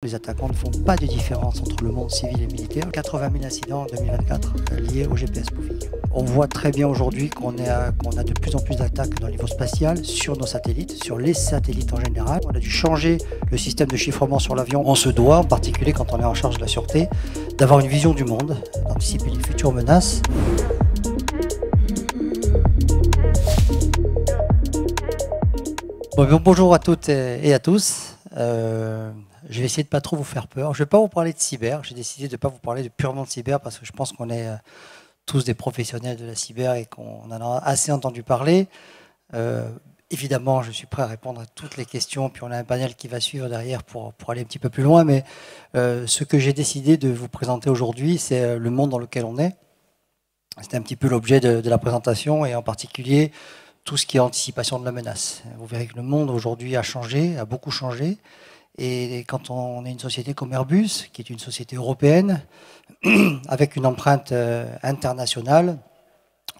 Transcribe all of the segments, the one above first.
Les attaquants ne font pas de différence entre le monde civil et militaire. 80 000 incidents en 2024 liés au GPS spoofing. On voit très bien aujourd'hui qu'on a de plus en plus d'attaques dans le niveau spatial, sur nos satellites, sur les satellites en général. On a dû changer le système de chiffrement sur l'avion. On se doit, en particulier quand on est en charge de la sûreté, d'avoir une vision du monde, d'anticiper les futures menaces. Bonjour à toutes et à tous. Je vais essayer de ne pas trop vous faire peur. Je ne vais pas vous parler de cyber. J'ai décidé de ne pas vous parler purement de cyber parce que je pense qu'on est tous des professionnels de la cyber et qu'on en a assez entendu parler. Évidemment, je suis prêt à répondre à toutes les questions. Puis on a un panel qui va suivre derrière pour aller un petit peu plus loin. Mais ce que j'ai décidé de vous présenter aujourd'hui, c'est le monde dans lequel on est. C'était un petit peu l'objet de la présentation et en particulier tout ce qui est anticipation de la menace. Vous verrez que le monde aujourd'hui a changé, a beaucoup changé. Et quand on est une société comme Airbus, qui est une société européenne, avec une empreinte internationale,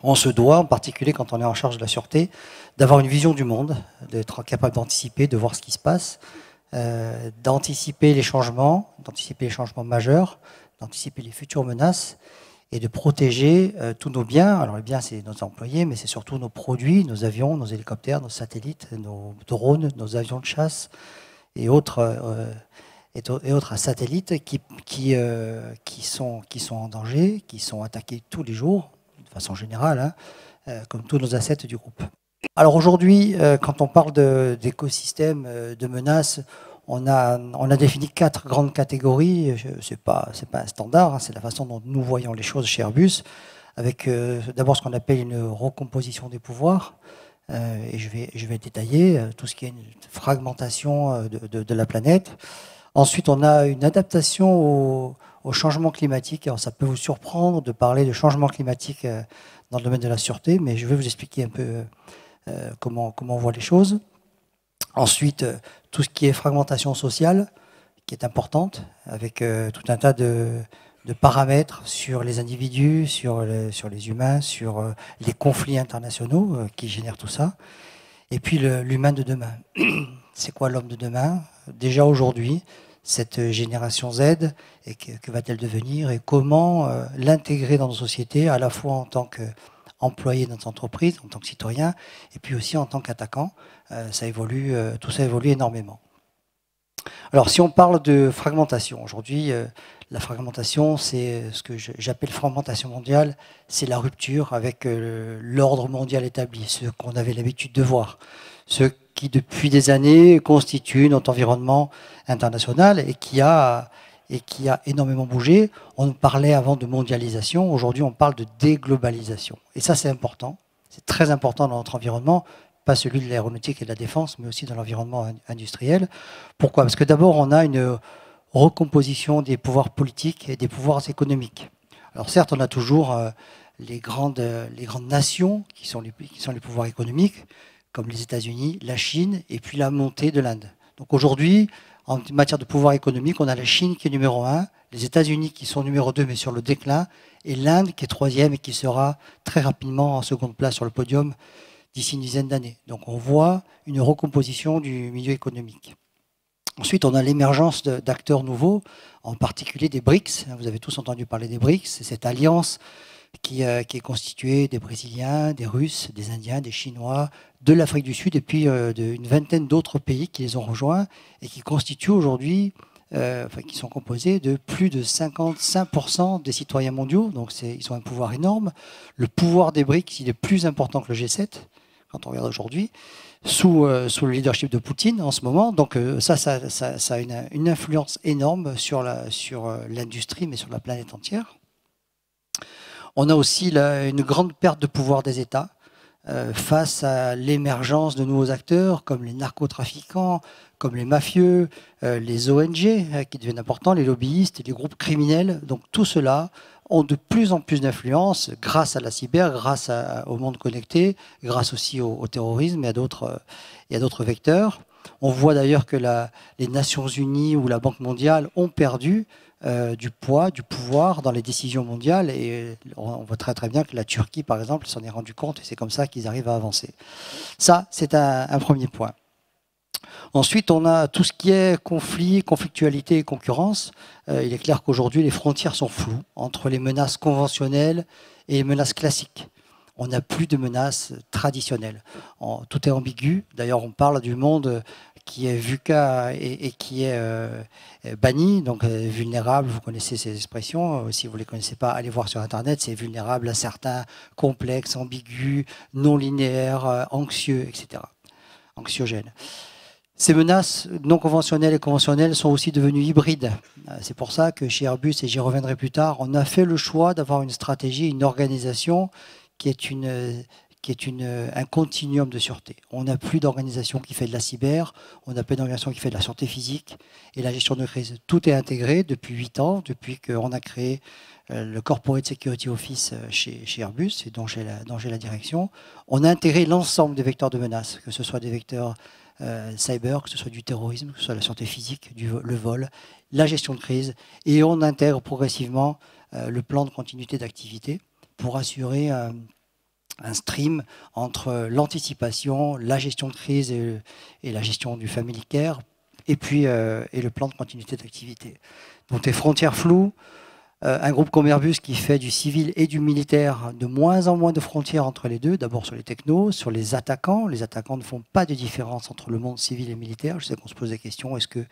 on se doit, en particulier quand on est en charge de la sûreté, d'avoir une vision du monde, d'être capable d'anticiper, de voir ce qui se passe, d'anticiper les changements majeurs, d'anticiper les futures menaces et de protéger tous nos biens. Alors les biens, c'est nos employés, mais c'est surtout nos produits, nos avions, nos hélicoptères, nos satellites, nos drones, nos avions de chasse, et autres satellites qui sont en danger, qui sont attaqués tous les jours, de façon générale, comme tous nos assets du groupe. Alors aujourd'hui, quand on parle d'écosystème, de menaces, on a défini 4 grandes catégories. C'est pas un standard, c'est la façon dont nous voyons les choses chez Airbus, avec d'abord ce qu'on appelle une recomposition des pouvoirs. Et je vais détailler tout ce qui est une fragmentation de la planète. Ensuite, on a une adaptation au changement climatique. Alors, ça peut vous surprendre de parler de changement climatique dans le domaine de la sûreté, mais je vais vous expliquer un peu comment on voit les choses. Ensuite, tout ce qui est fragmentation sociale, qui est importante, avec tout un tas de paramètres sur les individus, sur les humains, sur les conflits internationaux qui génèrent tout ça. Et puis l'humain de demain. C'est quoi l'homme de demain? Déjà aujourd'hui, cette génération Z, et que va-t-elle devenir? Et comment l'intégrer dans nos sociétés, à la fois en tant qu'employé de notre entreprise, en tant que citoyen, et puis aussi en tant qu'attaquant. Tout ça évolue énormément. Alors, si on parle de fragmentation, aujourd'hui, la fragmentation, c'est ce que j'appelle fragmentation mondiale, c'est la rupture avec l'ordre mondial établi, ce qu'on avait l'habitude de voir, ce qui, depuis des années, constitue notre environnement international et qui a énormément bougé. On parlait avant de mondialisation, aujourd'hui, on parle de déglobalisation. Et ça, c'est important, c'est très important dans notre environnement, pas celui de l'aéronautique et de la défense, mais aussi dans l'environnement industriel. Pourquoi? Parce que d'abord, on a une recomposition des pouvoirs politiques et des pouvoirs économiques. Alors certes, on a toujours les grandes nations qui sont les pouvoirs économiques, comme les États-Unis, la Chine, et puis la montée de l'Inde. Donc aujourd'hui, en matière de pouvoir économique, on a la Chine qui est numéro 1, les États-Unis qui sont numéro 2, mais sur le déclin, et l'Inde qui est 3e et qui sera très rapidement en seconde place sur le podium d'ici une dizaine d'années. Donc on voit une recomposition du milieu économique. Ensuite, on a l'émergence d'acteurs nouveaux, en particulier des BRICS. Vous avez tous entendu parler des BRICS. C'est cette alliance qui est constituée des Brésiliens, des Russes, des Indiens, des Chinois, de l'Afrique du Sud et puis une vingtaine d'autres pays qui les ont rejoints et qui constituent aujourd'hui, qui sont composés de plus de 55% des citoyens mondiaux. Donc ils ont un pouvoir énorme. Le pouvoir des BRICS, il est plus important que le G7, quand on regarde aujourd'hui, sous le leadership de Poutine en ce moment. Donc ça a une influence énorme sur l'industrie, mais sur la planète entière. On a aussi une grande perte de pouvoir des États face à l'émergence de nouveaux acteurs comme les narcotrafiquants, comme les mafieux, les ONG qui deviennent importants, les lobbyistes, les groupes criminels. Donc tout cela ont de plus en plus d'influence grâce à la cyber, grâce au monde connecté, grâce aussi au terrorisme et à d'autres vecteurs. On voit d'ailleurs que les Nations Unies ou la Banque mondiale ont perdu du poids, du pouvoir dans les décisions mondiales. Et on voit très très bien que la Turquie, par exemple, s'en est rendu compte et c'est comme ça qu'ils arrivent à avancer. Ça, c'est un premier point. Ensuite, on a tout ce qui est conflit, conflictualité et concurrence. Il est clair qu'aujourd'hui, les frontières sont floues entre les menaces conventionnelles et les menaces classiques. On n'a plus de menaces traditionnelles. Tout est ambigu. D'ailleurs, on parle du monde qui est VUCA et qui est banni, donc vulnérable. Vous connaissez ces expressions. Si vous ne les connaissez pas, allez voir sur Internet. C'est vulnérable, incertain, complexe, ambigu, non linéaire, anxieux, etc. Anxiogène. Ces menaces non conventionnelles et conventionnelles sont aussi devenues hybrides. C'est pour ça que chez Airbus, et j'y reviendrai plus tard, on a fait le choix d'avoir une stratégie, une organisation qui est un continuum de sûreté. On n'a plus d'organisation qui fait de la cyber, on n'a plus d'organisation qui fait de la sûreté physique et la gestion de crise. Tout est intégré depuis 8 ans, depuis qu'on a créé le Corporate Security Office chez Airbus, et dont j'ai la direction. On a intégré l'ensemble des vecteurs de menaces, que ce soit des vecteurs cyber, que ce soit du terrorisme, que ce soit la santé physique, le vol, la gestion de crise, et on intègre progressivement le plan de continuité d'activité pour assurer un stream entre l'anticipation, la gestion de crise et la gestion du family care, et puis et le plan de continuité d'activité. Donc des frontières floues, un groupe comme Airbus qui fait du civil et du militaire, de moins en moins de frontières entre les deux, d'abord sur les technos, sur les attaquants. Les attaquants ne font pas de différence entre le monde civil et militaire. Je sais qu'on se pose des questions, est-ce que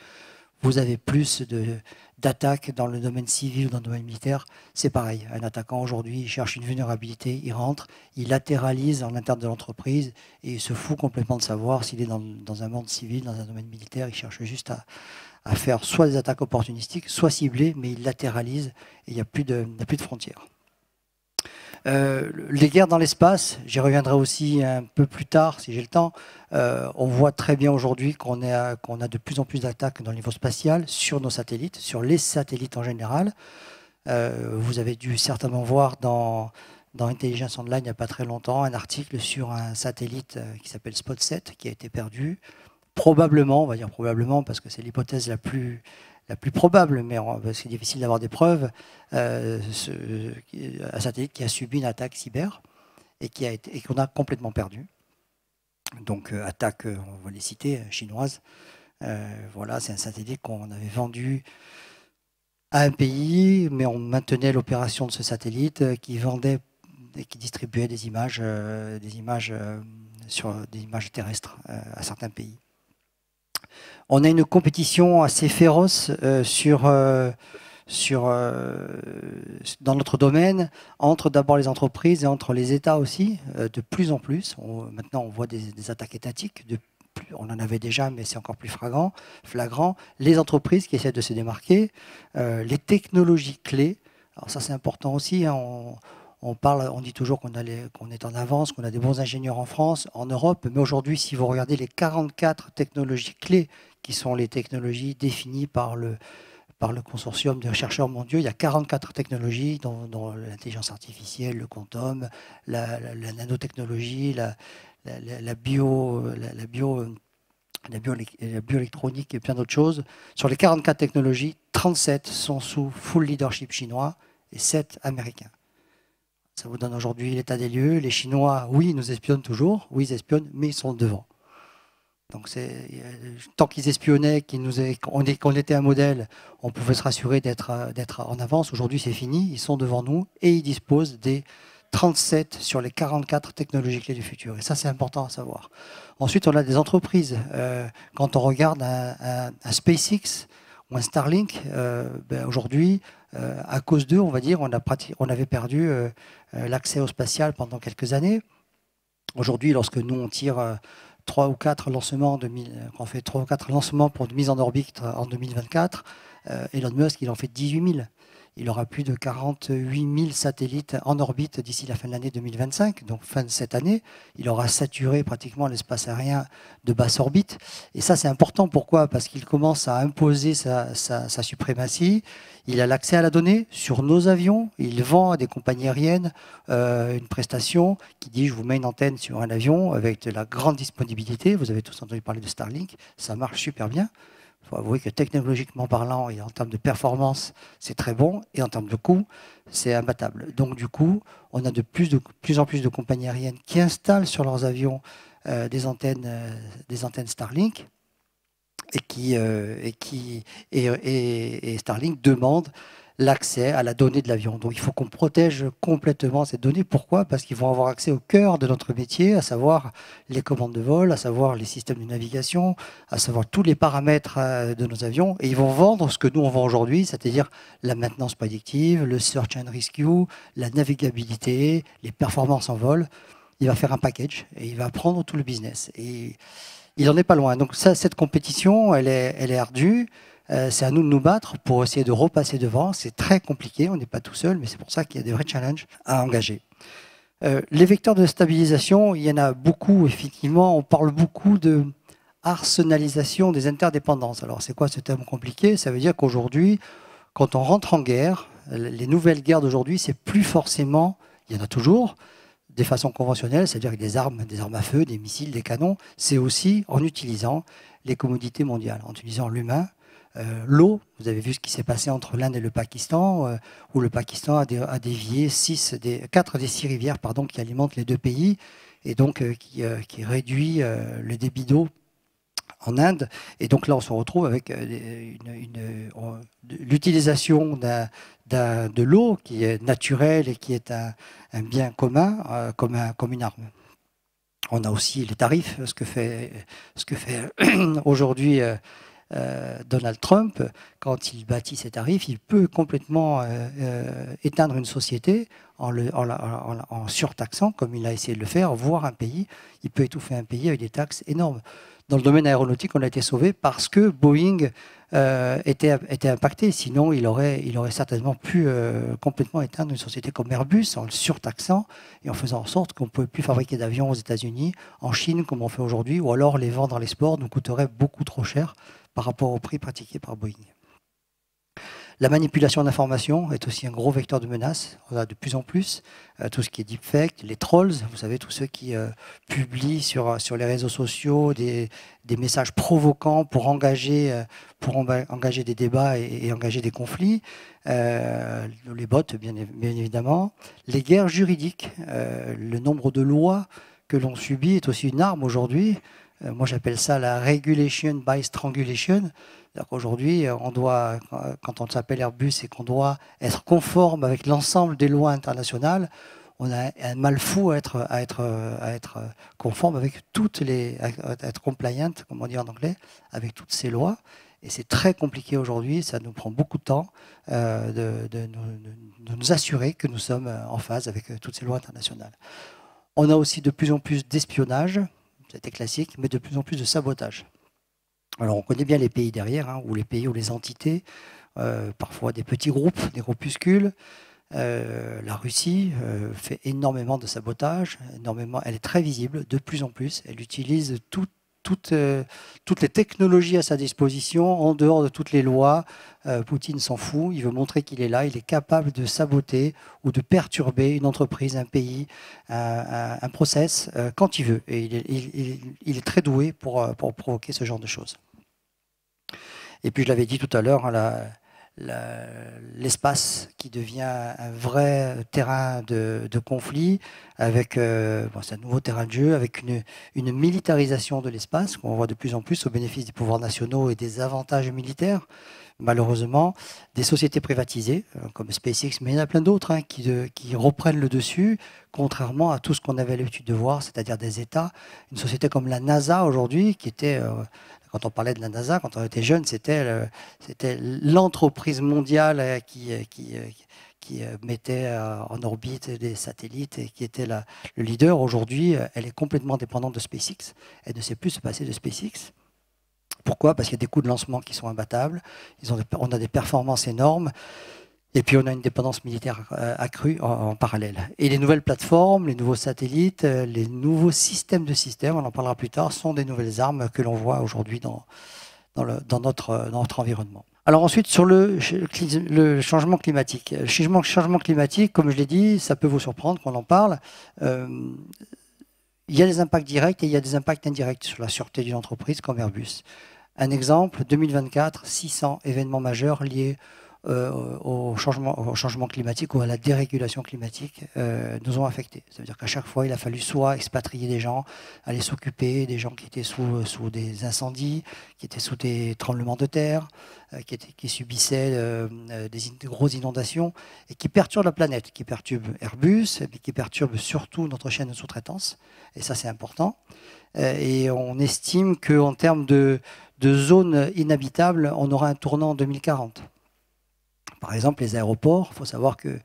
vous avez plus d'attaques dans le domaine civil ou dans le domaine militaire? C'est pareil, un attaquant aujourd'hui, il cherche une vulnérabilité, il rentre, il latéralise en interne de l'entreprise et il se fout complètement de savoir s'il est dans un monde civil, dans un domaine militaire, il cherche juste à faire soit des attaques opportunistiques, soit ciblées, mais il latéralise et il n'y a plus de frontières. Les guerres dans l'espace, j'y reviendrai aussi un peu plus tard si j'ai le temps. On voit très bien aujourd'hui qu'on a de plus en plus d'attaques dans le niveau spatial sur nos satellites, sur les satellites en général. Vous avez dû certainement voir dans Intelligence Online il n'y a pas très longtemps un article sur un satellite qui s'appelle Spot7 qui a été perdu. Probablement, on va dire probablement parce que c'est l'hypothèse la plus probable, mais c'est difficile d'avoir des preuves, un satellite qui a subi une attaque cyber et qu'on a complètement perdu. Donc attaque, on va les citer, chinoise. Voilà, c'est un satellite qu'on avait vendu à un pays, mais on maintenait l'opération de ce satellite qui vendait et qui distribuait des images terrestres à certains pays. On a une compétition assez féroce dans notre domaine, entre d'abord les entreprises et entre les États aussi, de plus en plus. Maintenant, on voit des attaques étatiques, on en avait déjà, mais c'est encore plus flagrant. Les entreprises qui essaient de se démarquer, les technologies clés. Alors ça, c'est important aussi, hein, on dit toujours qu'on est en avance, qu'on a des bons ingénieurs en France, en Europe, mais aujourd'hui, si vous regardez les 44 technologies clés, qui sont les technologies définies par le consortium de chercheurs mondiaux, il y a 44 technologies, dont l'intelligence artificielle, le quantum, la nanotechnologie, la bioélectronique et plein d'autres choses. Sur les 44 technologies, 37 sont sous full leadership chinois et 7 américains. Ça vous donne aujourd'hui l'état des lieux. Les Chinois, oui, nous espionnent toujours. Oui, ils espionnent, mais ils sont devant. Donc, tant qu'ils espionnaient, qu'on était un modèle, on pouvait se rassurer d'être en avance. Aujourd'hui, c'est fini. Ils sont devant nous et ils disposent des 37 sur les 44 technologies clés du futur. Et ça, c'est important à savoir. Ensuite, on a des entreprises. Quand on regarde un SpaceX ou un Starlink, aujourd'hui, à cause d'eux, on va dire, on avait perdu l'accès au spatial pendant quelques années. Aujourd'hui, lorsque nous, on tire 3 ou 4 lancements, on fait 3 ou 4 lancements pour une mise en orbite en 2024, Elon Musk, il en fait 18 000. Il aura plus de 48 000 satellites en orbite d'ici la fin de l'année 2025, donc fin de cette année. Il aura saturé pratiquement l'espace aérien de basse orbite. Et ça, c'est important. Pourquoi? Parce qu'il commence à imposer sa suprématie. Il a l'accès à la donnée sur nos avions. Il vend à des compagnies aériennes une prestation qui dit « je vous mets une antenne sur un avion avec de la grande disponibilité ». Vous avez tous entendu parler de Starlink. Ça marche super bien. Il faut avouer que technologiquement parlant et en termes de performance, c'est très bon. Et en termes de coût, c'est imbattable. Donc du coup, on a de plus en plus de compagnies aériennes qui installent sur leurs avions des antennes Starlink. et Starlink demande l'accès à la donnée de l'avion. Donc il faut qu'on protège complètement cette donnée. Pourquoi? Parce qu'ils vont avoir accès au cœur de notre métier, à savoir les commandes de vol, à savoir les systèmes de navigation, à savoir tous les paramètres de nos avions. Et ils vont vendre ce que nous on vend aujourd'hui, c'est-à-dire la maintenance prédictive, le search and rescue, la navigabilité, les performances en vol. Il va faire un package et il va prendre tout le business. Et il n'en est pas loin. Donc ça, cette compétition, elle est ardue. C'est à nous de nous battre pour essayer de repasser devant. C'est très compliqué, on n'est pas tout seul, mais c'est pour ça qu'il y a des vrais challenges à engager. Les vecteurs de stabilisation, il y en a beaucoup, effectivement. On parle beaucoup de arsenalisation des interdépendances. Alors c'est quoi ce terme compliqué? Ça veut dire qu'aujourd'hui, quand on rentre en guerre, les nouvelles guerres d'aujourd'hui, c'est plus forcément, il y en a toujours, des façons conventionnelles, c'est-à-dire avec des armes à feu, des missiles, des canons. C'est aussi en utilisant les commodités mondiales, en utilisant l'humain. L'eau, vous avez vu ce qui s'est passé entre l'Inde et le Pakistan, où le Pakistan a dévié 4 des 6 rivières qui alimentent les deux pays, et donc qui réduit le débit d'eau en Inde. Et donc là, on se retrouve avec l'utilisation de l'eau qui est naturelle et qui est un bien commun, comme une arme. On a aussi les tarifs, ce que fait aujourd'hui Donald Trump. Quand il bâtit ses tarifs, il peut complètement éteindre une société en surtaxant, comme il a essayé de le faire, voire un pays. Il peut étouffer un pays avec des taxes énormes. Dans le domaine aéronautique, on a été sauvé parce que Boeing était impacté. Sinon, il aurait certainement pu complètement éteindre une société comme Airbus en le surtaxant et en faisant en sorte qu'on ne pouvait plus fabriquer d'avions aux États-Unis, en Chine, comme on fait aujourd'hui, ou alors les vendre à l'export nous coûterait beaucoup trop cher par rapport au prix pratiqué par Boeing. La manipulation d'informations est aussi un gros vecteur de menace. On a de plus en plus tout ce qui est deepfake, les trolls, vous savez, tous ceux qui publient sur les réseaux sociaux des messages provoquants pour engager des débats et engager des conflits. Les bots, bien évidemment. Les guerres juridiques, le nombre de lois que l'on subit est aussi une arme aujourd'hui. Moi, j'appelle ça la regulation by strangulation. Aujourd'hui, quand on s'appelle Airbus et qu'on doit être conforme avec l'ensemble des lois internationales, on a un mal fou à être conforme avec à être compliant, comme on dit en anglais, avec toutes ces lois. Et c'est très compliqué aujourd'hui, ça nous prend beaucoup de temps de nous assurer que nous sommes en phase avec toutes ces lois internationales. On a aussi de plus en plus d'espionnage, c'était classique, mais de plus en plus de sabotage. Alors on connaît bien les pays derrière, ou les pays ou les entités, parfois des petits groupes, des groupuscules. La Russie fait énormément de sabotage, elle est très visible, de plus en plus. Elle utilise toutes les technologies à sa disposition, en dehors de toutes les lois. Poutine s'en fout, il veut montrer qu'il est là, il est capable de saboter ou de perturber une entreprise, un pays, un process, quand il veut. Et il est très doué pour provoquer ce genre de choses. Et puis je l'avais dit tout à l'heure, l'espace qui devient un vrai terrain de conflit, avec c'est un nouveau terrain de jeu, avec une militarisation de l'espace qu'on voit de plus en plus au bénéfice des pouvoirs nationaux et des avantages militaires. Malheureusement, des sociétés privatisées, comme SpaceX, mais il y en a plein d'autres qui reprennent le dessus, contrairement à tout ce qu'on avait l'habitude de voir, c'est-à-dire des États. Une société comme la NASA aujourd'hui, qui était... Quand on parlait de la NASA, quand on était jeune, c'était l'entreprise mondiale qui mettait en orbite des satellites et qui était le leader. Aujourd'hui, elle est complètement dépendante de SpaceX. Elle ne sait plus se passer de SpaceX. Pourquoi? Parce qu'il y a des coûts de lancement qui sont imbattables. On a des performances énormes. Et puis on a une dépendance militaire accrue en parallèle. Et les nouvelles plateformes, les nouveaux satellites, les nouveaux systèmes de systèmes, on en parlera plus tard, sont des nouvelles armes que l'on voit aujourd'hui dans notre environnement. Alors ensuite, sur le changement climatique. Le changement climatique, comme je l'ai dit, ça peut vous surprendre qu'on en parle. Il y a des impacts directs et il y a des impacts indirects sur la sûreté d'une entreprise comme Airbus. Un exemple, 2024, 600 événements majeurs liés au changement climatique ou à la dérégulation climatique nous ont affectés. Ça veut dire qu'à chaque fois, il a fallu soit expatrier des gens, aller s'occuper des gens qui étaient sous des incendies, qui étaient sous des tremblements de terre, qui subissaient des grosses inondations et qui perturbent la planète, qui perturbent Airbus, mais qui perturbent surtout notre chaîne de sous-traitance. Et ça, c'est important. Et on estime qu'en termes de zones inhabitables, on aura un tournant en 2040. Par exemple, les aéroports, il faut savoir qu'il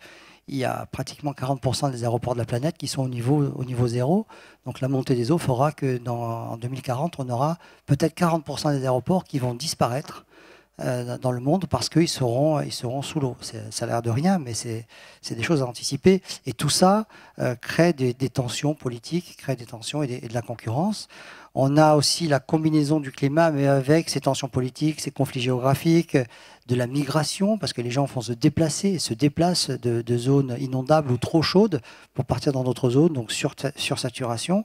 y a pratiquement 40% des aéroports de la planète qui sont au niveau zéro. Donc la montée des eaux fera qu'en 2040, on aura peut-être 40% des aéroports qui vont disparaître dans le monde parce qu'ils seront sous l'eau. Ça a l'air de rien, mais c'est des choses à anticiper. Et tout ça crée des tensions politiques, crée des tensions et de la concurrence. On a aussi la combinaison du climat, mais avec ces tensions politiques, ces conflits géographiques, de la migration, parce que les gens vont se déplacent de zones inondables ou trop chaudes pour partir dans d'autres zones, donc sursaturation,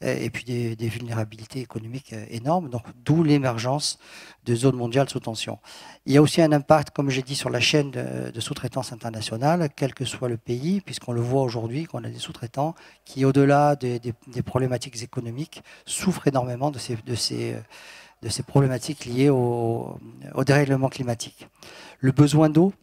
et puis des vulnérabilités économiques énormes, donc d'où l'émergence de zones mondiales sous tension. Il y a aussi un impact, comme j'ai dit, sur la chaîne de sous-traitance internationale, quel que soit le pays, puisqu'on le voit aujourd'hui, qu'on a des sous-traitants qui, au-delà des problématiques économiques, souffrent énormément de ces problématiques liées au dérèglement climatique. Le besoin d'eau,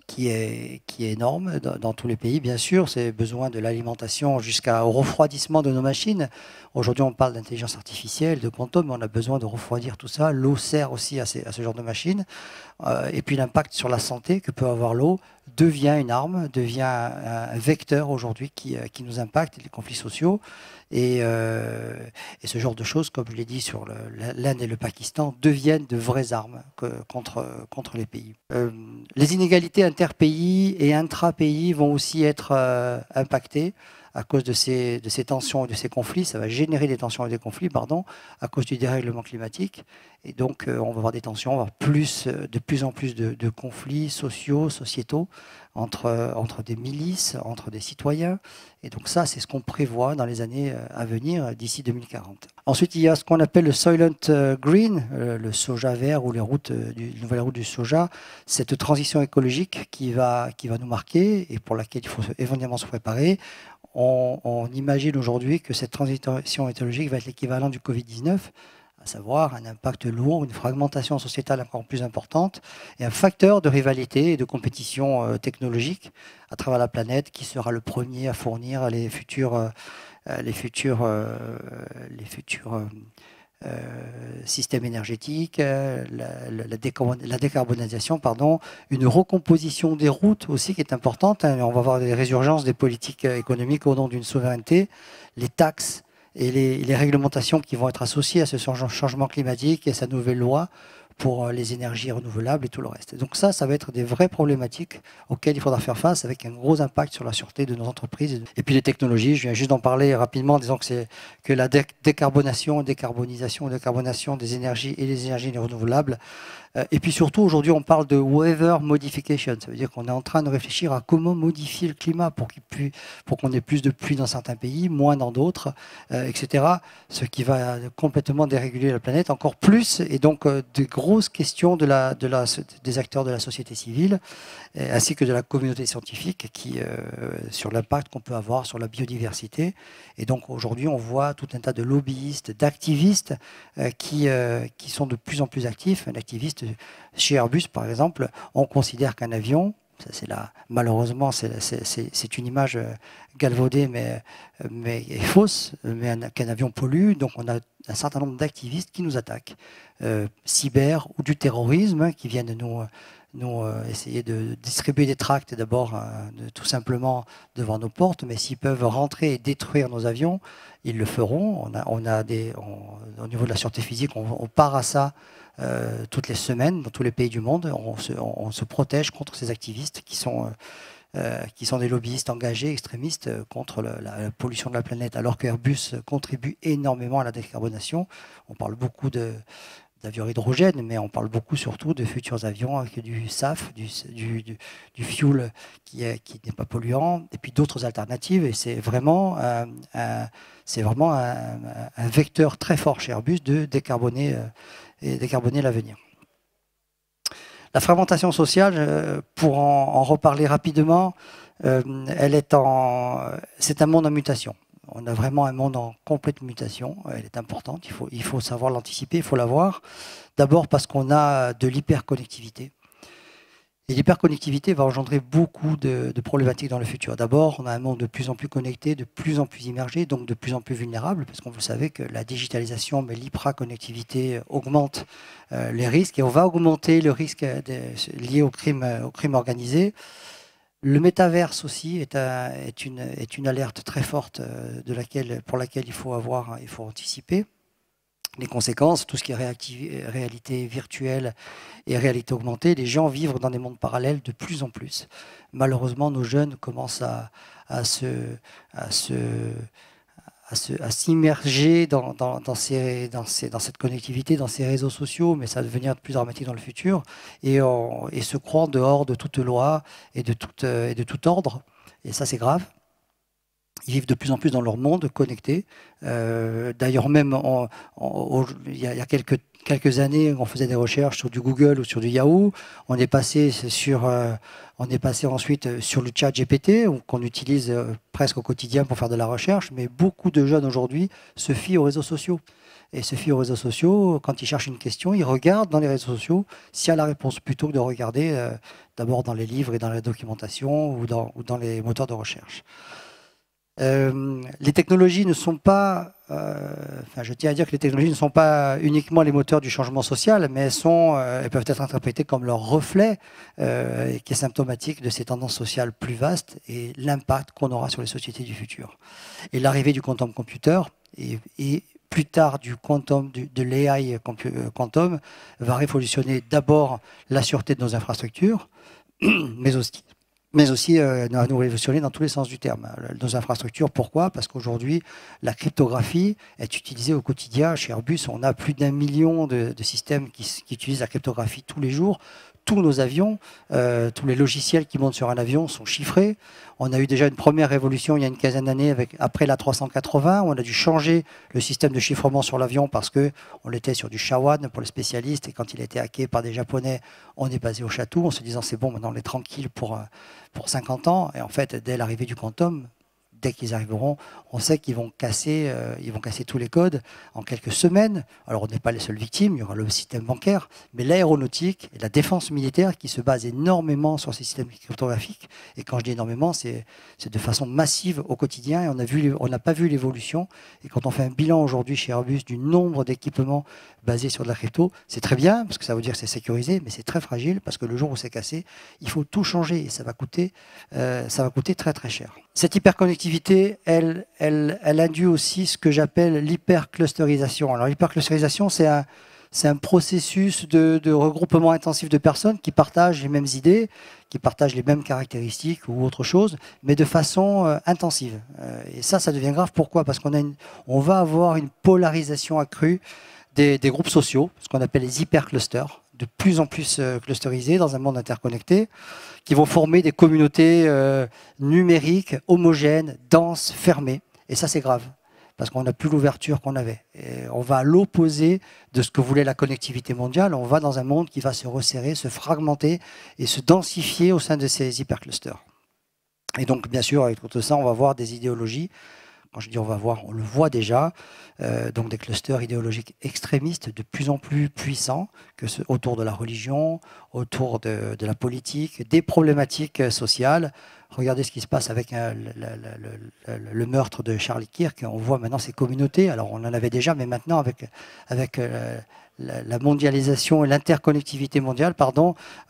qui est énorme dans tous les pays, bien sûr, c'est besoin de l'alimentation jusqu'au refroidissement de nos machines. Aujourd'hui, on parle d'intelligence artificielle, de quantum, mais on a besoin de refroidir tout ça. L'eau sert aussi à ce genre de machines. Et puis l'impact sur la santé que peut avoir l'eau devient une arme, devient un vecteur aujourd'hui qui nous impacte, les conflits sociaux. Et ce genre de choses, comme je l'ai dit sur l'Inde et le Pakistan, deviennent de vraies armes contre les pays. Les inégalités interpays et intra-pays vont aussi être impactées à cause de ces tensions et de ces conflits. Ça va générer des tensions et des conflits, pardon, à cause du dérèglement climatique. Et donc, on va avoir des tensions, on va avoir de plus en plus de conflits sociaux, sociétaux, entre des milices, entre des citoyens. Et donc ça, c'est ce qu'on prévoit dans les années à venir, d'ici 2040. Ensuite, il y a ce qu'on appelle le Soylent Green, le soja vert ou les nouvelles routes du soja. Cette transition écologique qui va nous marquer et pour laquelle il faut évidemment se préparer. On imagine aujourd'hui que cette transition écologique va être l'équivalent du Covid-19, à savoir un impact lourd, une fragmentation sociétale encore plus importante et un facteur de rivalité et de compétition technologique à travers la planète qui sera le premier à fournir les futurs système énergétique, la décarbonisation, pardon, une recomposition des routes aussi qui est importante. On va avoir des résurgences des politiques économiques au nom d'une souveraineté, les taxes et les réglementations qui vont être associées à ce changement climatique et à sa nouvelle loi pour les énergies renouvelables et tout le reste. Donc ça va être des vraies problématiques auxquelles il faudra faire face avec un gros impact sur la sûreté de nos entreprises. Et puis les technologies, je viens juste d'en parler rapidement en disant que la décarbonation des énergies et des énergies renouvelables. Et puis surtout, aujourd'hui, on parle de weather modification. Ça veut dire qu'on est en train de réfléchir à comment modifier le climat pour qu'on ait plus de pluie dans certains pays, moins dans d'autres, etc. Ce qui va complètement déréguler la planète encore plus. Et donc, des grosses questions des acteurs de la société civile, ainsi que de la communauté scientifique sur l'impact qu'on peut avoir sur la biodiversité. Et donc, aujourd'hui, on voit tout un tas de lobbyistes, d'activistes qui sont de plus en plus actifs. Un activiste chez Airbus, par exemple, on considère qu'un avion, malheureusement, c'est une image galvaudée, mais fausse, mais qu'un avion pollue. Donc, on a un certain nombre d'activistes qui nous attaquent, cyber ou du terrorisme, qui viennent nous essayer de distribuer des tracts d'abord, tout simplement devant nos portes, mais s'ils peuvent rentrer et détruire nos avions, ils le feront. Au niveau de la sûreté physique, on part à ça toutes les semaines dans tous les pays du monde. On se protège contre ces activistes qui sont des lobbyistes engagés, extrémistes, contre la pollution de la planète, alors qu'Airbus contribue énormément à la décarbonation. On parle beaucoup d'avions hydrogène, mais on parle beaucoup surtout de futurs avions avec du SAF, du fuel qui n'est pas polluant, et puis d'autres alternatives. Et c'est vraiment un vecteur très fort chez Airbus de décarboner l'avenir. La fragmentation sociale, pour en reparler rapidement, c'est un monde en mutation. On a vraiment un monde en complète mutation. Elle est importante, il faut savoir l'anticiper, il faut la voir. D'abord parce qu'on a de l'hyperconnectivité. Et l'hyperconnectivité va engendrer beaucoup de problématiques dans le futur. D'abord, on a un monde de plus en plus connecté, de plus en plus immergé, donc de plus en plus vulnérable, parce qu'on vous savez que la digitalisation, mais l'hyperconnectivité augmente les risques, et on va augmenter le risque lié au crime organisé. Le métaverse aussi est une alerte très forte pour laquelle il faut anticiper les conséquences, tout ce qui est réalité virtuelle et réalité augmentée. Les gens vivent dans des mondes parallèles de plus en plus. Malheureusement, nos jeunes commencent à s'immerger dans cette connectivité, dans ces réseaux sociaux, mais ça va devenir plus dramatique dans le futur, et se croient en dehors de toute loi et de tout ordre. Et ça, c'est grave. Ils vivent de plus en plus dans leur monde connecté. D'ailleurs, même il y a quelques années, on faisait des recherches sur du Google ou sur du Yahoo. On est passé ensuite sur le chat GPT, qu'on utilise presque au quotidien pour faire de la recherche. Mais beaucoup de jeunes aujourd'hui se fient aux réseaux sociaux. Et se fient aux réseaux sociaux, quand ils cherchent une question, ils regardent dans les réseaux sociaux s'il y a la réponse, plutôt que de regarder d'abord dans les livres et dans la documentation ou dans les moteurs de recherche. Les technologies ne sont pas, je tiens à dire que les technologies ne sont pas uniquement les moteurs du changement social, mais elles peuvent être interprétées comme leur reflet, qui est symptomatique de ces tendances sociales plus vastes et l'impact qu'on aura sur les sociétés du futur. Et l'arrivée du quantum computer et plus tard de l'AI quantum va révolutionner d'abord la sûreté de nos infrastructures, mais aussi nous révolutionner dans tous les sens du terme. Nos infrastructures, pourquoi? Parce qu'aujourd'hui, la cryptographie est utilisée au quotidien. Chez Airbus, on a plus d'1 million de systèmes qui utilisent la cryptographie tous les jours. Tous nos avions, tous les logiciels qui montent sur un avion sont chiffrés. On a eu déjà une première révolution il y a une quinzaine d'années après l'A380. On a dû changer le système de chiffrement sur l'avion parce qu'on était sur du SHA-1 pour les spécialistes. Et quand il a été hacké par des Japonais, on est basé au château en se disant c'est bon, maintenant on est tranquille pour 50 ans. Et en fait, dès l'arrivée du quantum, dès qu'ils arriveront, on sait qu'ils vont casser tous les codes en quelques semaines. Alors, on n'est pas les seules victimes, il y aura le système bancaire, mais l'aéronautique et la défense militaire qui se basent énormément sur ces systèmes cryptographiques. Et quand je dis énormément, c'est de façon massive au quotidien, et on n'a pas vu l'évolution. Et quand on fait un bilan aujourd'hui chez Airbus du nombre d'équipements basés sur de la crypto, c'est très bien, parce que ça veut dire que c'est sécurisé, mais c'est très fragile, parce que le jour où c'est cassé, il faut tout changer, et ça va coûter très très cher. Cette hyperconnectivité, elle induit aussi ce que j'appelle l'hyperclusterisation. Alors l'hyperclusterisation, c'est un processus de regroupement intensif de personnes qui partagent les mêmes idées, qui partagent les mêmes caractéristiques ou autre chose, mais de façon intensive. Et ça devient grave. Pourquoi? Parce qu'on va avoir une polarisation accrue des groupes sociaux, ce qu'on appelle les hyperclusters, de plus en plus clusterisés dans un monde interconnecté, qui vont former des communautés numériques, homogènes, denses, fermées. Et ça, c'est grave, parce qu'on n'a plus l'ouverture qu'on avait. Et on va à l'opposé de ce que voulait la connectivité mondiale. On va dans un monde qui va se resserrer, se fragmenter et se densifier au sein de ces hyperclusters. Et donc, bien sûr, avec tout ça, on va voir des idéologies. Quand je dis on va voir, on le voit déjà, donc des clusters idéologiques extrémistes de plus en plus puissants autour de la religion, autour de la politique, des problématiques sociales. Regardez ce qui se passe avec le meurtre de Charlie Kirk. On voit maintenant ces communautés. Alors on en avait déjà, mais maintenant avec la mondialisation et l'interconnectivité mondiale,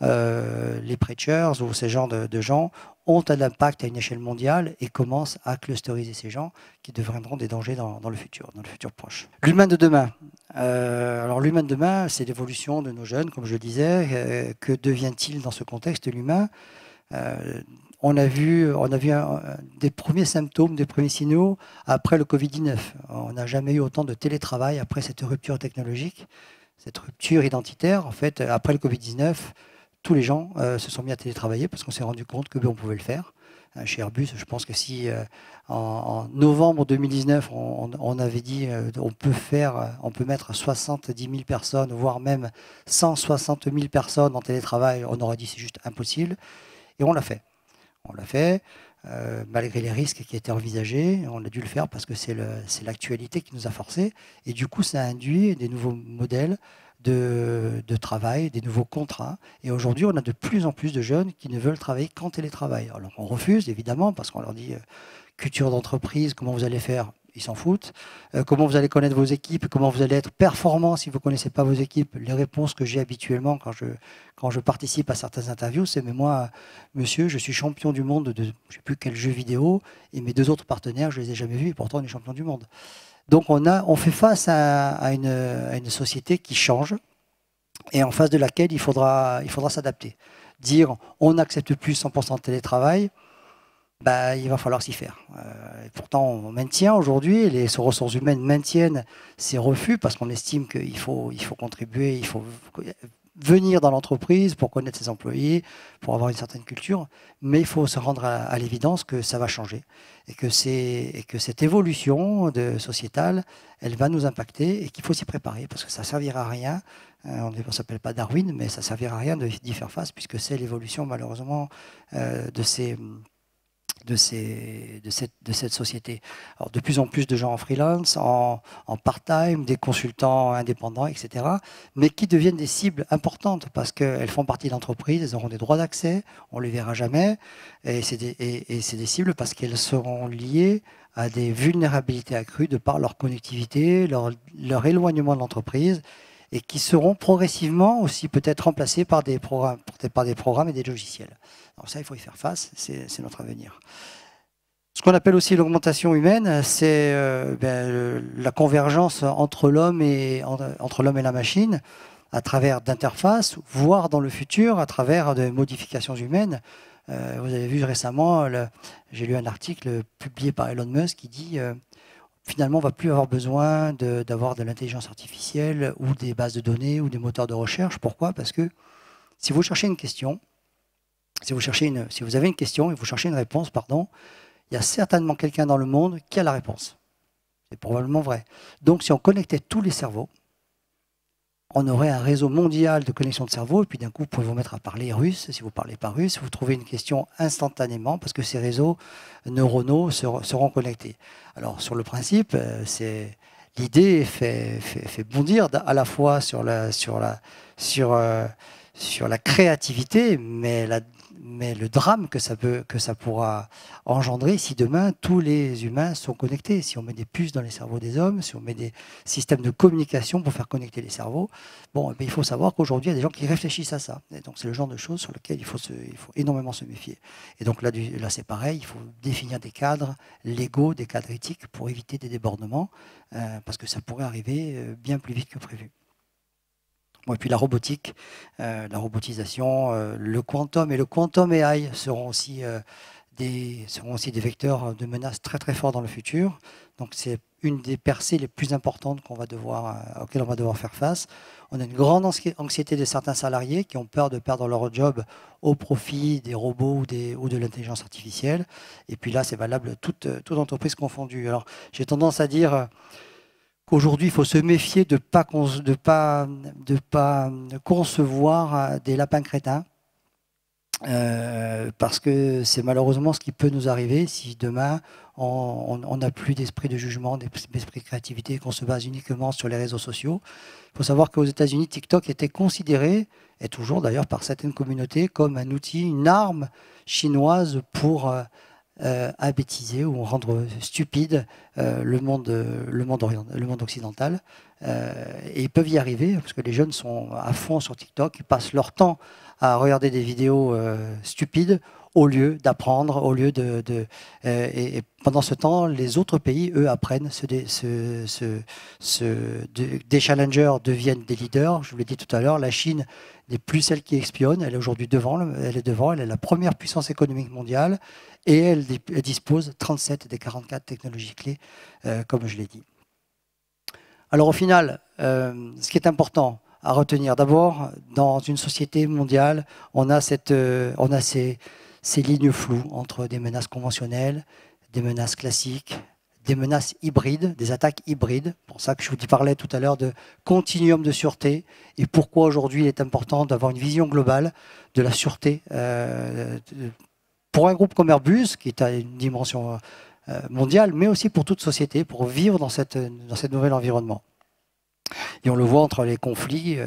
les preachers ou ces genres de gens ont un impact à une échelle mondiale et commencent à clusteriser ces gens qui deviendront des dangers dans le futur proche. L'humain de demain. Alors l'humain de demain, c'est l'évolution de nos jeunes, comme je le disais. Que devient-il dans ce contexte, l'humain? On a vu des premiers symptômes, des premiers signaux après le Covid-19. On n'a jamais eu autant de télétravail après cette rupture technologique, cette rupture identitaire. En fait, après le Covid-19, tous les gens se sont mis à télétravailler parce qu'on s'est rendu compte qu'on pouvait le faire. Chez Airbus, je pense que si en novembre 2019, on avait dit on peut mettre 70 000 personnes, voire même 160 000 personnes en télétravail, on aurait dit c'est juste impossible. Et on l'a fait. On l'a fait, malgré les risques qui étaient envisagés. On a dû le faire parce que c'est l'actualité qui nous a forcés. Et du coup, ça a induit des nouveaux modèles de travail, des nouveaux contrats. Et aujourd'hui, on a de plus en plus de jeunes qui ne veulent travailler qu'en télétravail. Alors, on refuse, évidemment, parce qu'on leur dit culture d'entreprise, comment vous allez faire? Ils s'en foutent. Comment vous allez connaître vos équipes? Comment vous allez être performant si vous ne connaissez pas vos équipes? Les réponses que j'ai habituellement quand je participe à certaines interviews, c'est « mais moi, monsieur, je suis champion du monde de je ne sais plus quel jeu vidéo, et mes 2 autres partenaires, je ne les ai jamais vus, et pourtant on est champion du monde ». Donc on fait face à une société qui change, et en face de laquelle il faudra s'adapter. Dire on n'accepte plus 100% de télétravail, bah, il va falloir s'y faire. Et pourtant, on maintient aujourd'hui, les ressources humaines maintiennent ces refus parce qu'on estime qu'il faut contribuer, il faut venir dans l'entreprise pour connaître ses employés, pour avoir une certaine culture, mais il faut se rendre à l'évidence que ça va changer et que cette évolution sociétale, elle va nous impacter et qu'il faut s'y préparer parce que ça ne servira à rien. On ne s'appelle pas Darwin, mais ça ne servira à rien d'y faire face puisque c'est l'évolution malheureusement de cette société. Alors, de plus en plus de gens en freelance, en part-time, des consultants indépendants, etc., mais qui deviennent des cibles importantes parce qu'elles font partie de l'entreprise, elles auront des droits d'accès, on ne les verra jamais, et c'est des cibles parce qu'elles seront liées à des vulnérabilités accrues de par leur connectivité, leur éloignement de l'entreprise, et qui seront progressivement aussi peut-être remplacées par des programmes et des logiciels. Alors ça, il faut y faire face, c'est notre avenir. Ce qu'on appelle aussi l'augmentation humaine, c'est la convergence entre l'homme et la machine à travers d'interfaces, voire dans le futur à travers de modifications humaines. Vous avez vu récemment, j'ai lu un article publié par Elon Musk qui dit finalement, on ne va plus avoir besoin d'avoir de l'intelligence artificielle ou des bases de données ou des moteurs de recherche. Pourquoi? Parce que si vous cherchez une question, si vous avez une question et vous cherchez une réponse, pardon, il y a certainement quelqu'un dans le monde qui a la réponse. C'est probablement vrai. Donc, si on connectait tous les cerveaux, on aurait un réseau mondial de connexion de cerveau, et puis d'un coup, vous pouvez vous mettre à parler russe. Si vous ne parlez pas russe, vous trouvez une question instantanément, parce que ces réseaux neuronaux seront connectés. Alors, sur le principe, l'idée fait bondir à la fois sur la créativité, mais le drame que ça pourra engendrer si demain tous les humains sont connectés. Si on met des puces dans les cerveaux des hommes, si on met des systèmes de communication pour faire connecter les cerveaux, bon, il faut savoir qu'aujourd'hui, il y a des gens qui réfléchissent à ça. Et donc c'est le genre de choses sur lesquelles il faut énormément se méfier. Et donc là c'est pareil, il faut définir des cadres légaux, des cadres éthiques pour éviter des débordements, parce que ça pourrait arriver bien plus vite que prévu. Bon, et puis la robotique, la robotisation, le quantum et le quantum AI seront aussi des vecteurs de menaces très très forts dans le futur. Donc c'est une des percées les plus importantes auxquelles on va devoir faire face. On a une grande anxiété de certains salariés qui ont peur de perdre leur job au profit des robots ou de l'intelligence artificielle. Et puis là, c'est valable toute entreprise confondue. Alors j'ai tendance à dire qu'aujourd'hui, il faut se méfier de ne pas concevoir des lapins crétins, parce que c'est malheureusement ce qui peut nous arriver si demain, on n'a plus d'esprit de jugement, d'esprit de créativité, qu'on se base uniquement sur les réseaux sociaux. Il faut savoir qu'aux États-Unis, TikTok était considéré, et toujours d'ailleurs par certaines communautés, comme un outil, une arme chinoise pour abêtiser ou rendre stupide le monde occidental. Et ils peuvent y arriver parce que les jeunes sont à fond sur TikTok, ils passent leur temps à regarder des vidéos stupides au lieu d'apprendre, et pendant ce temps, les autres pays, eux, apprennent. Des challengers deviennent des leaders. Je vous l'ai dit tout à l'heure, la Chine n'est plus celle qui espionne. Elle est aujourd'hui devant. Elle est la première puissance économique mondiale et elle dispose 37 des 44 technologies clés, comme je l'ai dit. Alors au final, ce qui est important à retenir, d'abord, dans une société mondiale, on a ces ces lignes floues entre des menaces conventionnelles, des menaces classiques, des menaces hybrides, des attaques hybrides. C'est pour ça que je vous parlais tout à l'heure de continuum de sûreté et pourquoi aujourd'hui il est important d'avoir une vision globale de la sûreté pour un groupe comme Airbus, qui est à une dimension mondiale, mais aussi pour toute société, pour vivre dans cette nouvel environnement. Et on le voit entre les conflits,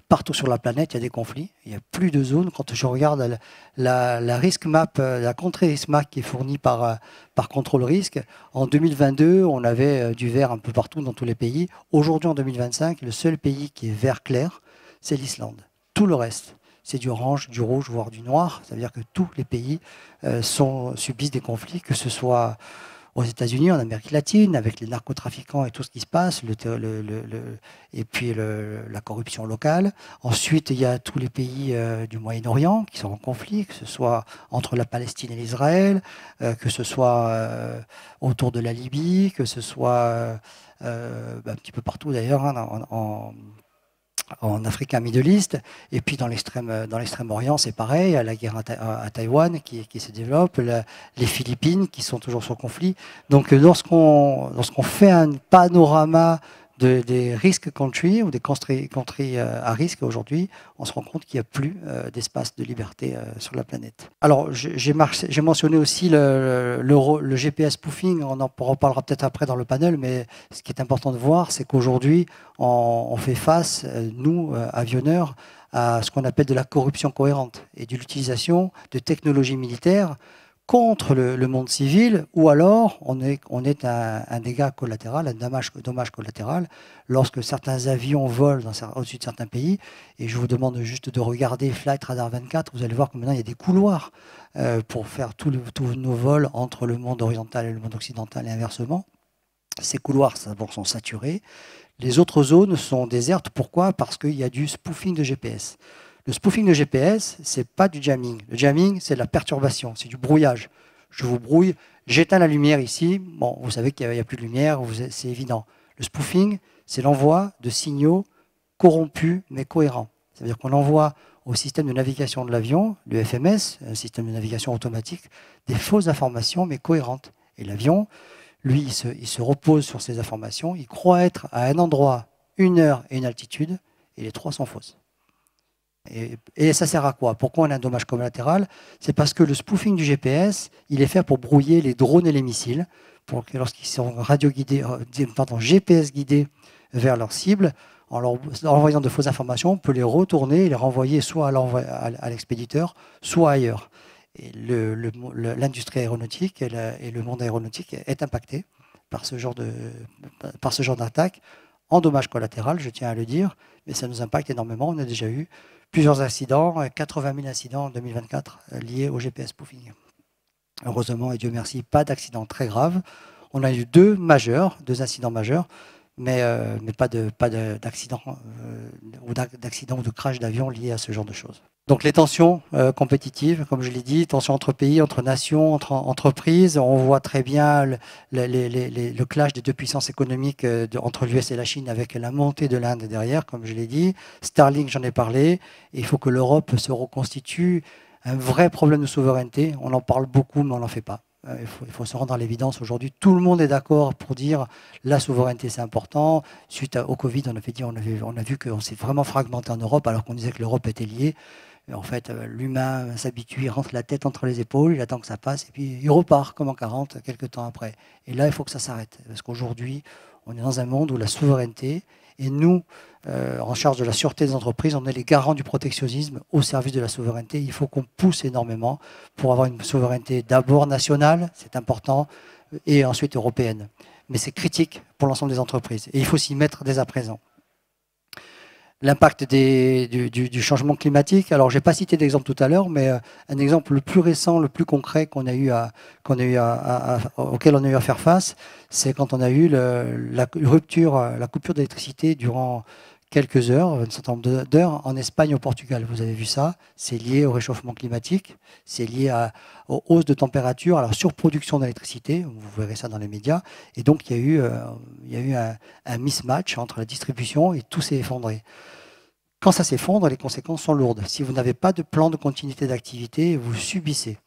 partout sur la planète, il y a des conflits. Il n'y a plus de zones. Quand je regarde la risk map, la country risk map qui est fournie par Control Risque, en 2022, on avait du vert un peu partout dans tous les pays. Aujourd'hui, en 2025, le seul pays qui est vert clair, c'est l'Islande. Tout le reste, c'est du orange, du rouge, voire du noir. Ça veut dire que tous les pays subissent des conflits, que ce soit aux États-Unis, en Amérique latine, avec les narcotrafiquants et tout ce qui se passe, et puis la corruption locale. Ensuite, il y a tous les pays du Moyen-Orient qui sont en conflit, que ce soit entre la Palestine et l'Israël, que ce soit autour de la Libye, que ce soit un petit peu partout d'ailleurs, hein, en Afrique, à Middle East, et puis dans l'extrême-orient, c'est pareil, la guerre à Taïwan qui se développe, les Philippines qui sont toujours sur conflit. Donc lorsqu'on fait un panorama des risques country ou des country à risque aujourd'hui, on se rend compte qu'il n'y a plus d'espace de liberté sur la planète. Alors j'ai mentionné aussi le GPS spoofing, on en reparlera peut-être après dans le panel, mais ce qui est important de voir, c'est qu'aujourd'hui, on fait face, nous, avionneurs, à ce qu'on appelle de la corruption cohérente et de l'utilisation de technologies militaires contre le monde civil, ou alors on est un dégât collatéral, un dommage collatéral, lorsque certains avions volent au-dessus de certains pays. Et je vous demande juste de regarder Flight Radar 24, vous allez voir que maintenant il y a des couloirs pour faire tous nos vols entre le monde oriental et le monde occidental et inversement. Ces couloirs d'abord sont saturés. Les autres zones sont désertes. Pourquoi? Parce qu'il y a du spoofing de GPS. Le spoofing de GPS, ce n'est pas du jamming. Le jamming, c'est de la perturbation, c'est du brouillage. Je vous brouille, j'éteins la lumière ici. Bon, vous savez qu'il n'y a plus de lumière, c'est évident. Le spoofing, c'est l'envoi de signaux corrompus mais cohérents. Ça veut dire qu'on envoie au système de navigation de l'avion, le FMS, un système de navigation automatique, des fausses informations mais cohérentes. Et l'avion, lui, il se repose sur ces informations, il croit être à un endroit, une heure et une altitude, et les trois sont fausses. Et ça sert à quoi? Pourquoi on a un dommage collatéral? C'est parce que le spoofing du GPS, il est fait pour brouiller les drones et les missiles, pour que lorsqu'ils sont GPS guidés vers leur cible, en leur envoyant de fausses informations, on peut les retourner et les renvoyer soit à l'expéditeur, soit ailleurs. L'industrie aéronautique et le monde aéronautique est impacté par ce genre d'attaque en dommage collatéral, je tiens à le dire, mais ça nous impacte énormément. On a déjà eu plusieurs accidents, 80 000 incidents en 2024 liés au GPS spoofing. Heureusement, et Dieu merci, pas d'accidents très graves. On a eu deux incidents majeurs, mais pas d'accidents ou de crash d'avion liés à ce genre de choses. Donc les tensions compétitives, comme je l'ai dit, tensions entre pays, entre nations, entre entreprises. On voit très bien le clash des deux puissances économiques entre l'US et la Chine avec la montée de l'Inde derrière, comme je l'ai dit. Starlink, j'en ai parlé. Il faut que l'Europe se reconstitue. Un vrai problème de souveraineté. On en parle beaucoup, mais on n'en fait pas. Il faut se rendre à l'évidence aujourd'hui. Tout le monde est d'accord pour dire la souveraineté, c'est important. Suite au Covid, on a vu qu'on s'est vraiment fragmenté en Europe, alors qu'on disait que l'Europe était liée. Et en fait, l'humain s'habitue, il rentre la tête entre les épaules, il attend que ça passe, et puis il repart comme en 40, quelques temps après. Et là, il faut que ça s'arrête. Parce qu'aujourd'hui, on est dans un monde où la souveraineté, et nous, en charge de la sûreté des entreprises, on est les garants du protectionnisme au service de la souveraineté. Il faut qu'on pousse énormément pour avoir une souveraineté d'abord nationale, c'est important, et ensuite européenne. Mais c'est critique pour l'ensemble des entreprises. Et il faut s'y mettre dès à présent. L'impact du changement climatique. Alors, je n'ai pas cité d'exemple tout à l'heure, mais un exemple le plus récent, le plus concret auquel on a eu à faire face, c'est quand on a eu la coupure d'électricité durant quelques heures, un certain nombre d'heures, en Espagne et au Portugal. Vous avez vu ça, c'est lié au réchauffement climatique, c'est lié aux hausses de température, à la surproduction d'électricité, vous verrez ça dans les médias, et donc il y a eu un mismatch entre la distribution et tout s'est effondré. Quand ça s'effondre, les conséquences sont lourdes. Si vous n'avez pas de plan de continuité d'activité, vous subissez.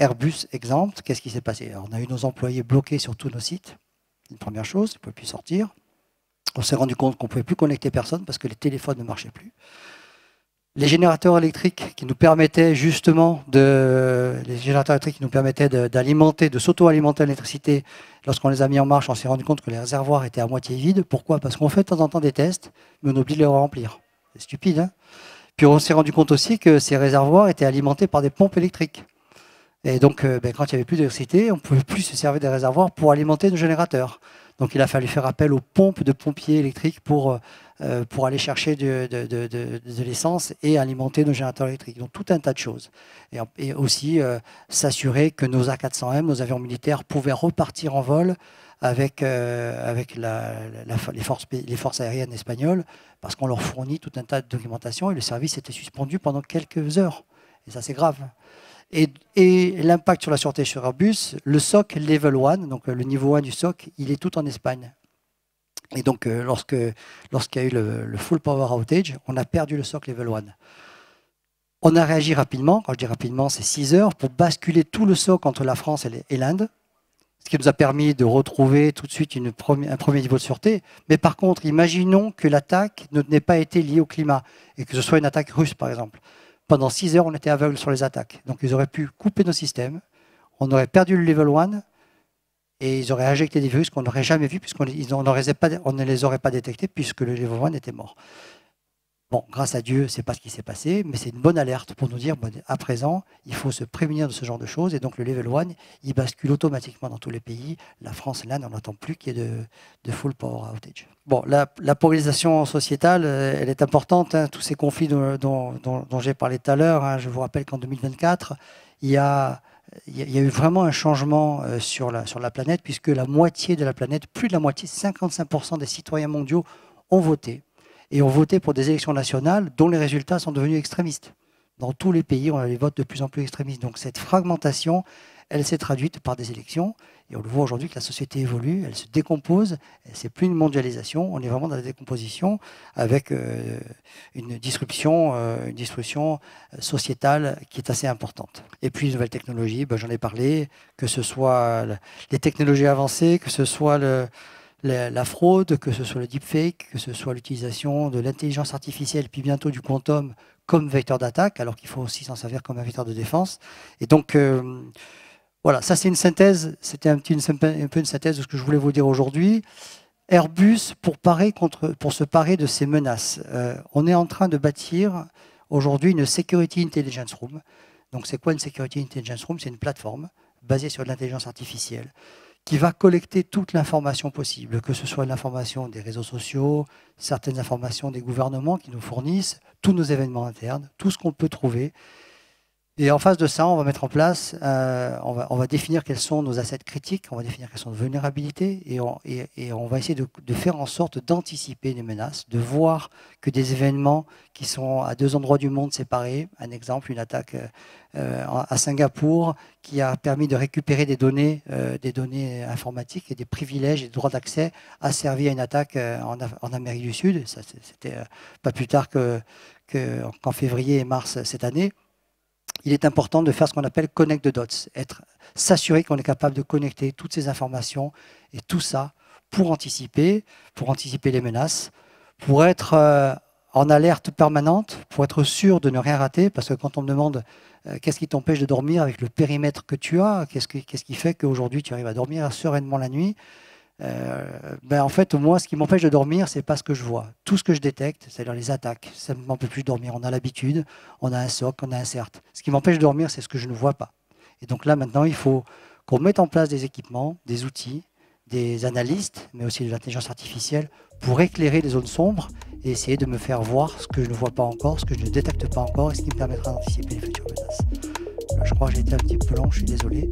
Airbus, exemple, qu'est-ce qui s'est passé? Alors, on a eu nos employés bloqués sur tous nos sites, une première chose, ils ne pouvaient plus sortir. On s'est rendu compte qu'on ne pouvait plus connecter personne parce que les téléphones ne marchaient plus. Les générateurs électriques qui nous permettaient justement d'alimenter, de s'auto-alimenter l'électricité, lorsqu'on les a mis en marche, on s'est rendu compte que les réservoirs étaient à moitié vides. Pourquoi? Parce qu'on fait de temps en temps des tests, mais on oublie de les remplir. C'est stupide, hein? Puis on s'est rendu compte aussi que ces réservoirs étaient alimentés par des pompes électriques. Et donc, quand il n'y avait plus d'électricité, on ne pouvait plus se servir des réservoirs pour alimenter nos générateurs. Donc, il a fallu faire appel aux pompes de pompiers électriques pour aller chercher de l'essence et alimenter nos générateurs électriques. Donc, tout un tas de choses. Et aussi, s'assurer que nos A400M, nos avions militaires, pouvaient repartir en vol avec les forces aériennes espagnoles, parce qu'on leur fournit tout un tas de documentation et le service était suspendu pendant quelques heures. Et ça, c'est grave. Et l'impact sur la sûreté sur Airbus, le SOC Level 1, donc le niveau 1 du SOC, il est tout en Espagne. Et donc, lorsqu'il y a eu le full power outage, on a perdu le SOC Level 1. On a réagi rapidement, quand je dis rapidement, c'est 6 heures, pour basculer tout le SOC entre la France et l'Inde, ce qui nous a permis de retrouver tout de suite un premier niveau de sûreté. Mais par contre, imaginons que l'attaque n'ait pas été liée au climat, et que ce soit une attaque russe, par exemple. Pendant 6 heures, on était aveugles sur les attaques. Donc, ils auraient pu couper nos systèmes, on aurait perdu le level 1 et ils auraient injecté des virus qu'on n'aurait jamais vus puisqu'on ne les aurait pas détectés puisque le level 1 était mort. Bon, grâce à Dieu, ce n'est pas ce qui s'est passé, mais c'est une bonne alerte pour nous dire, bon, à présent, il faut se prémunir de ce genre de choses. Et donc, le level 1, il bascule automatiquement dans tous les pays. La France et l'Inde, on n'attend plus qu'il y ait de full power outage. Bon, la polarisation sociétale, elle est importante. Hein, tous ces conflits dont j'ai parlé tout à l'heure, hein, je vous rappelle qu'en 2024, il y a eu vraiment un changement sur la planète, puisque la moitié de la planète, plus de la moitié, 55% des citoyens mondiaux ont voté. Et ont voté pour des élections nationales dont les résultats sont devenus extrémistes. Dans tous les pays, on a des votes de plus en plus extrémistes. Donc cette fragmentation, elle s'est traduite par des élections. Et on le voit aujourd'hui que la société évolue, elle se décompose. C'est plus une mondialisation, on est vraiment dans la décomposition avec une disruption sociétale qui est assez importante. Et puis les nouvelles technologies, j'en ai parlé, que ce soit les technologies avancées, que ce soit la fraude, que ce soit le deepfake, que ce soit l'utilisation de l'intelligence artificielle, puis bientôt du quantum comme vecteur d'attaque, alors qu'il faut aussi s'en servir comme un vecteur de défense. Et donc, voilà, ça c'est une synthèse, c'était un peu une synthèse de ce que je voulais vous dire aujourd'hui. Airbus, pour se parer de ces menaces, on est en train de bâtir aujourd'hui une Security Intelligence Room. Donc c'est quoi une Security Intelligence Room? C'est une plateforme basée sur l'intelligence artificielle qui va collecter toute l'information possible, que ce soit l'information des réseaux sociaux, certaines informations des gouvernements qui nous fournissent, tous nos événements internes, tout ce qu'on peut trouver. Et en face de ça, on va mettre en place, on va définir quels sont nos assets critiques, on va définir quelles sont nos vulnérabilités et on va essayer de faire en sorte d'anticiper les menaces, de voir que des événements qui sont à 2 endroits du monde séparés, un exemple, une attaque à Singapour qui a permis de récupérer des données informatiques et des privilèges et des droits d'accès, a servi à une attaque en Amérique du Sud. C'était pas plus tard qu'en février et mars cette année. Il est important de faire ce qu'on appelle connect the dots, s'assurer qu'on est capable de connecter toutes ces informations et tout ça pour anticiper les menaces, pour être en alerte permanente, pour être sûr de ne rien rater, parce que quand on me demande qu'est-ce qui t'empêche de dormir avec le périmètre que tu as, qu'est-ce qui fait qu'aujourd'hui tu arrives à dormir sereinement la nuit, en fait, moi, ce qui m'empêche de dormir, c'est pas ce que je vois. Tout ce que je détecte, c'est-à-dire les attaques, ça ne m'empêche plus de dormir. On a l'habitude, on a un SOC, on a un CERT. Ce qui m'empêche de dormir, c'est ce que je ne vois pas. Et donc là, maintenant, il faut qu'on mette en place des équipements, des outils, des analystes, mais aussi de l'intelligence artificielle, pour éclairer les zones sombres et essayer de me faire voir ce que je ne vois pas encore, ce que je ne détecte pas encore, et ce qui me permettra d'anticiper les futures menaces. Là, je crois que j'ai été un petit peu long, je suis désolé.